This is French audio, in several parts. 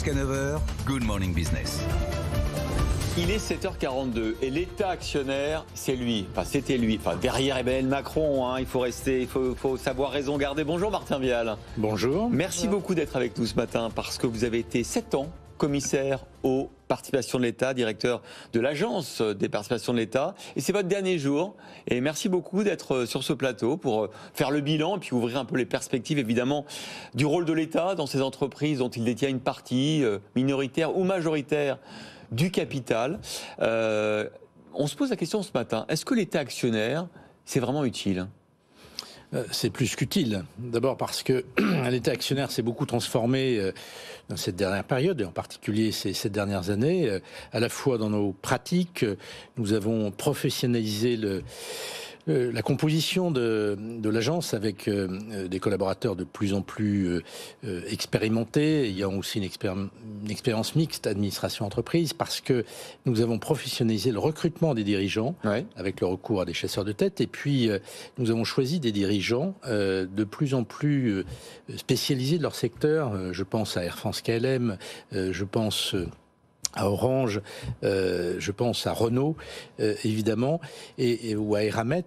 Jusqu'à 9h, Good Morning Business. Il est 7h42 et l'État actionnaire, c'est lui. Enfin, c'était lui. Enfin, derrière Emmanuel Macron, il faut savoir raison garder. Bonjour Martin Vial. Bonjour. Merci beaucoup d'être avec nous ce matin parce que vous avez été 7 ans commissaire aux participations de l'État, directeur de l'Agence des participations de l'État. Et c'est votre dernier jour. Et merci beaucoup d'être sur ce plateau pour faire le bilan et puis ouvrir un peu les perspectives, évidemment, du rôle de l'État dans ces entreprises dont il détient une partie minoritaire ou majoritaire du capital. On se pose la question ce matin, est-ce que l'État actionnaire, c'est vraiment utile ? C'est plus qu'utile. D'abord parce que l'État actionnaire s'est beaucoup transformé dans cette dernière période, et en particulier ces dernières années. À la fois dans nos pratiques, nous avons professionnalisé la composition de l'agence avec des collaborateurs de plus en plus expérimentés, ayant aussi une expérience mixte administration-entreprise, parce que nous avons professionnalisé le recrutement des dirigeants avec le recours à des chasseurs de tête, et puis nous avons choisi des dirigeants de plus en plus spécialisés de leur secteur. Je pense à Air France KLM, je pense à Orange, je pense à Renault, évidemment, ou à Eramet.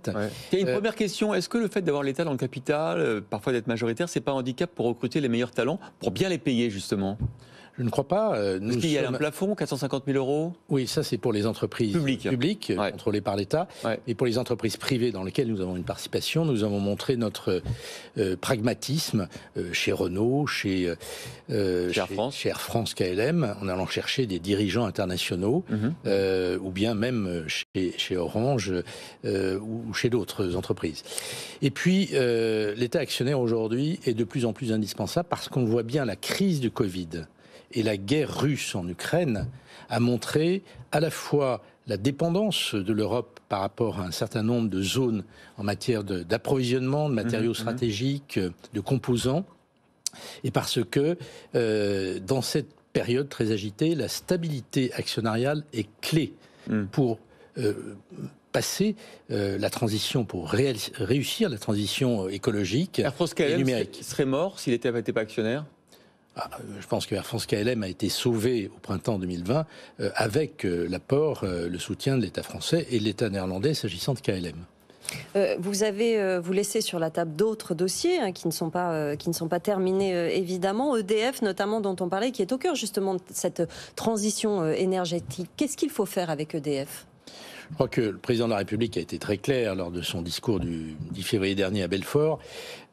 Il y a une première question, est-ce que le fait d'avoir l'État dans le capital, parfois d'être majoritaire, c'est pas un handicap pour recruter les meilleurs talents, pour bien les payer justement ? Je ne crois pas. Est-ce qu'il y a un plafond, 450 000 euros ? Oui, ça c'est pour les entreprises publiques contrôlées par l'État. Et pour les entreprises privées dans lesquelles nous avons une participation, nous avons montré notre pragmatisme chez Renault, chez Air France KLM, en allant chercher des dirigeants internationaux, ou bien même chez Orange ou chez d'autres entreprises. Et puis, l'État actionnaire aujourd'hui est de plus en plus indispensable parce qu'on voit bien la crise du Covid et la guerre russe en Ukraine a montré à la fois la dépendance de l'Europe par rapport à un certain nombre de zones en matière d'approvisionnement, de matériaux stratégiques, de composants, et parce que dans cette période très agitée, la stabilité actionnariale est clé pour passer la transition, pour réussir la transition écologique Air France KLM et numérique. Serait mort s'il n'était pas actionnaire ? Je pense que Air France KLM a été sauvé au printemps 2020 avec l'apport, le soutien de l'État français et de l'État néerlandais s'agissant de KLM. Vous laissez sur la table d'autres dossiers qui ne sont pas terminés évidemment. EDF notamment dont on parlait, qui est au cœur justement de cette transition énergétique. Qu'est-ce qu'il faut faire avec EDF ? Je crois que le président de la République a été très clair lors de son discours du 10 février dernier à Belfort.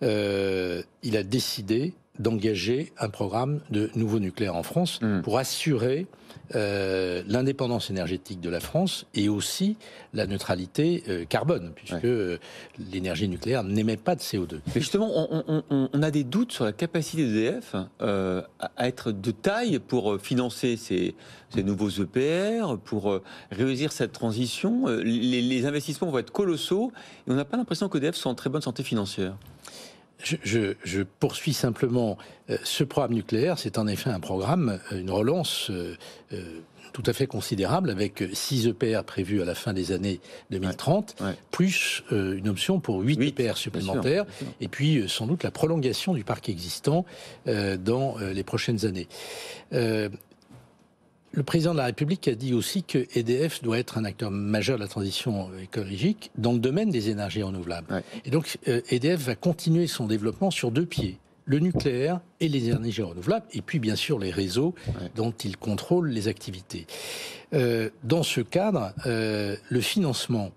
Il a décidé d'engager un programme de nouveau nucléaire en France pour assurer l'indépendance énergétique de la France et aussi la neutralité carbone, puisque l'énergie nucléaire n'émet pas de CO2. Mais justement, on a des doutes sur la capacité d'EDF à être de taille pour financer ces nouveaux EPR, pour réussir cette transition. Les investissements vont être colossaux et on n'a pas l'impression qu'EDF soit en très bonne santé financière. Je poursuis simplement. Ce programme nucléaire, c'est en effet un programme, une relance tout à fait considérable, avec 6 EPR prévus à la fin des années 2030, plus une option pour 8 EPR supplémentaires, bien sûr. Et puis sans doute la prolongation du parc existant dans les prochaines années. Le président de la République a dit aussi que EDF doit être un acteur majeur de la transition écologique dans le domaine des énergies renouvelables. Et donc EDF va continuer son développement sur 2 pieds, le nucléaire et les énergies renouvelables, et puis bien sûr les réseaux dont il contrôle les activités. Dans ce cadre, le financement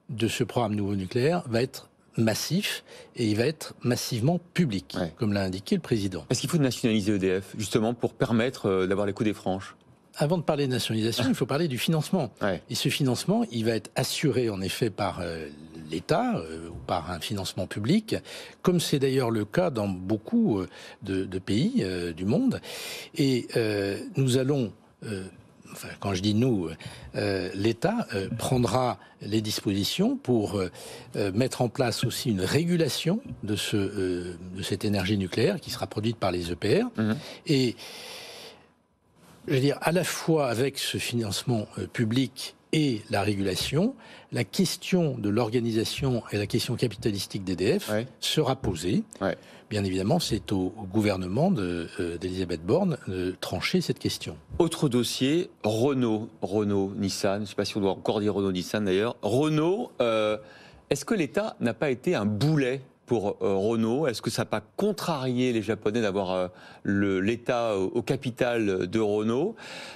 de ce programme nouveau nucléaire va être massif et il va être massivement public, comme l'a indiqué le président. Est-ce qu'il faut nationaliser EDF, justement, pour permettre d'avoir les coups des franches ? Avant de parler de nationalisation, il faut parler du financement. Et ce financement, il va être assuré en effet par l'État ou par un financement public, comme c'est d'ailleurs le cas dans beaucoup de pays du monde. Et nous allons, quand je dis nous, l'État prendra les dispositions pour mettre en place aussi une régulation de cette énergie nucléaire qui sera produite par les EPR. Et je veux dire, à la fois avec ce financement public et la régulation, la question de l'organisation et la question capitalistique d'EDF sera posée. Bien évidemment, c'est au gouvernement d'Elisabeth Borne de trancher cette question. Autre dossier, Renault, Nissan, je ne sais pas si on doit encore dire Renault-Nissan d'ailleurs. Renault, est-ce que l'État n'a pas été un boulet pour Renault? Est-ce que ça n'a pas contrarié les Japonais d'avoir l'État au capital de Renault?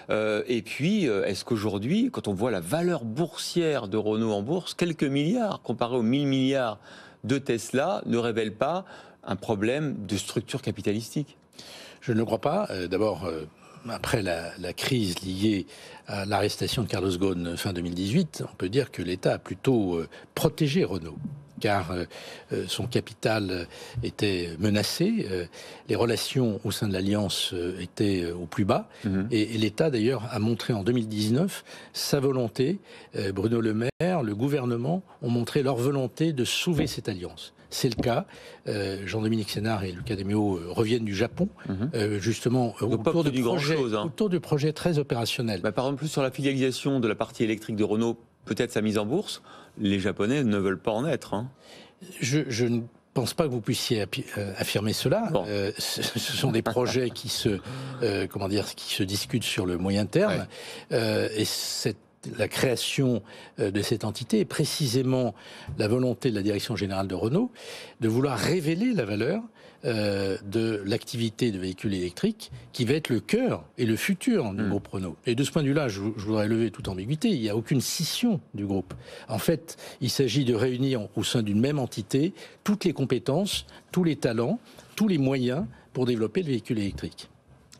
Et puis, est-ce qu'aujourd'hui, quand on voit la valeur boursière de Renault en bourse, quelques milliards comparé aux 1000 milliards de Tesla, ne révèle pas un problème de structure capitalistique? Je ne le crois pas. D'abord, après la crise liée à l'arrestation de Carlos Ghosn fin 2018, on peut dire que l'État a plutôt protégé Renault, car son capital était menacé, les relations au sein de l'Alliance étaient au plus bas, et l'État d'ailleurs a montré en 2019 sa volonté, Bruno Le Maire, le gouvernement ont montré leur volonté de sauver cette alliance. C'est le cas. Jean-Dominique Sénard et Luca de Meo reviennent du Japon, justement autour de projets très opérationnels. Par exemple, plus sur la filialisation de la partie électrique de Renault, peut-être sa mise en bourse, les Japonais ne veulent pas en être. Je ne pense pas que vous puissiez affirmer cela. Bon. Ce sont des projets qui se discutent sur le moyen terme. Et la création de cette entité est précisément la volonté de la direction générale de Renault de vouloir révéler la valeur de l'activité de véhicules électriques qui va être le cœur et le futur du groupe Renault. Et de ce point de vue-là, je voudrais lever toute ambiguïté, il n'y a aucune scission du groupe. En fait, il s'agit de réunir au sein d'une même entité toutes les compétences, tous les talents, tous les moyens pour développer le véhicule électrique.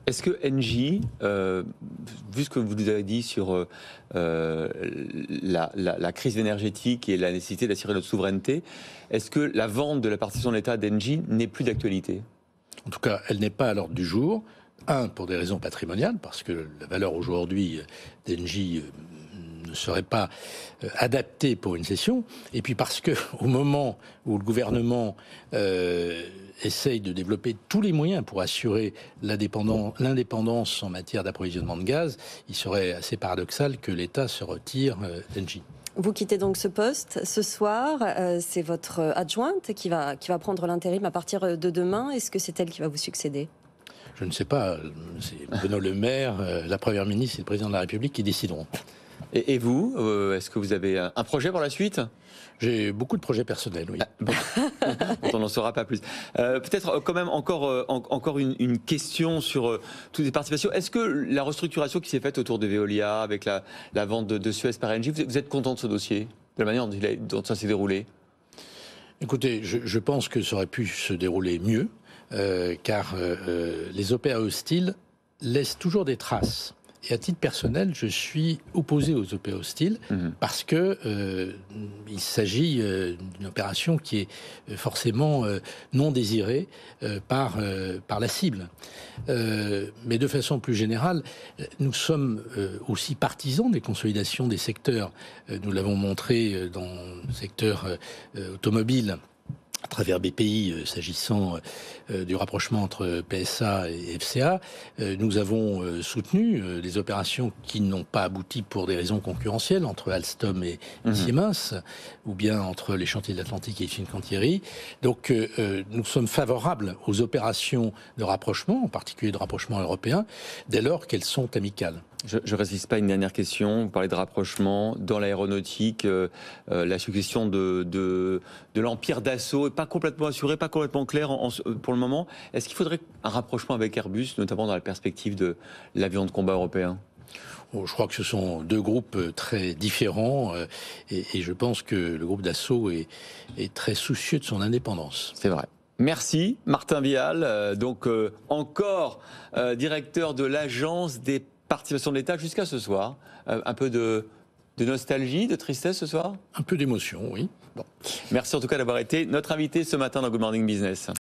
Est-ce que Engie, vu ce que vous nous avez dit sur la crise énergétique et la nécessité d'assurer notre souveraineté, est-ce que la vente de la participation de l'État d'Engie n'est plus d'actualité? En tout cas, elle n'est pas à l'ordre du jour. Pour des raisons patrimoniales, parce que la valeur aujourd'hui d'Engie ne serait pas adaptée pour une cession, et puis parce que au moment où le gouvernement essaye de développer tous les moyens pour assurer l'indépendance en matière d'approvisionnement de gaz, il serait assez paradoxal que l'État se retire d'Engie. Vous quittez donc ce poste ce soir. C'est votre adjointe qui va prendre l'intérim à partir de demain. Est-ce que c'est elle qui va vous succéder? Je ne sais pas. C'est Bruno Le Maire, la Première ministre et le Président de la République qui décideront. Et vous, est-ce que vous avez un projet pour la suite? J'ai beaucoup de projets personnels, oui. On n'en saura pas plus. Peut-être quand même encore une question sur toutes les participations. Est-ce que la restructuration qui s'est faite autour de Veolia, avec la vente de Suez par Engie, vous êtes content de ce dossier, de la manière dont ça s'est déroulé? Écoutez, je pense que ça aurait pu se dérouler mieux, car les OPA hostiles laissent toujours des traces. Et à titre personnel, je suis opposé aux OPA hostiles parce que il s'agit d'une opération qui est forcément non désirée par la cible. Mais de façon plus générale, nous sommes aussi partisans des consolidations des secteurs. Nous l'avons montré dans le secteur automobile, à travers BPI, s'agissant du rapprochement entre PSA et FCA, nous avons soutenu des opérations qui n'ont pas abouti pour des raisons concurrentielles entre Alstom et Siemens, ou bien entre les Chantiers de l'Atlantique et Fincantieri. Donc nous sommes favorables aux opérations de rapprochement, en particulier de rapprochement européen, dès lors qu'elles sont amicales. Je ne résiste pas à une dernière question. Vous parlez de rapprochement dans l'aéronautique. La succession de l'empire Dassault n'est pas complètement assurée, pas complètement claire pour le moment. Est-ce qu'il faudrait un rapprochement avec Airbus, notamment dans la perspective de l'avion de combat européen? Je crois que ce sont deux groupes très différents et je pense que le groupe Dassault est très soucieux de son indépendance. C'est vrai. Merci Martin Vial, encore directeur de l'Agence des participations de l'État jusqu'à ce soir. Un peu de nostalgie, de tristesse ce soir? Un peu d'émotion, oui. Bon. Merci en tout cas d'avoir été notre invité ce matin dans Good Morning Business.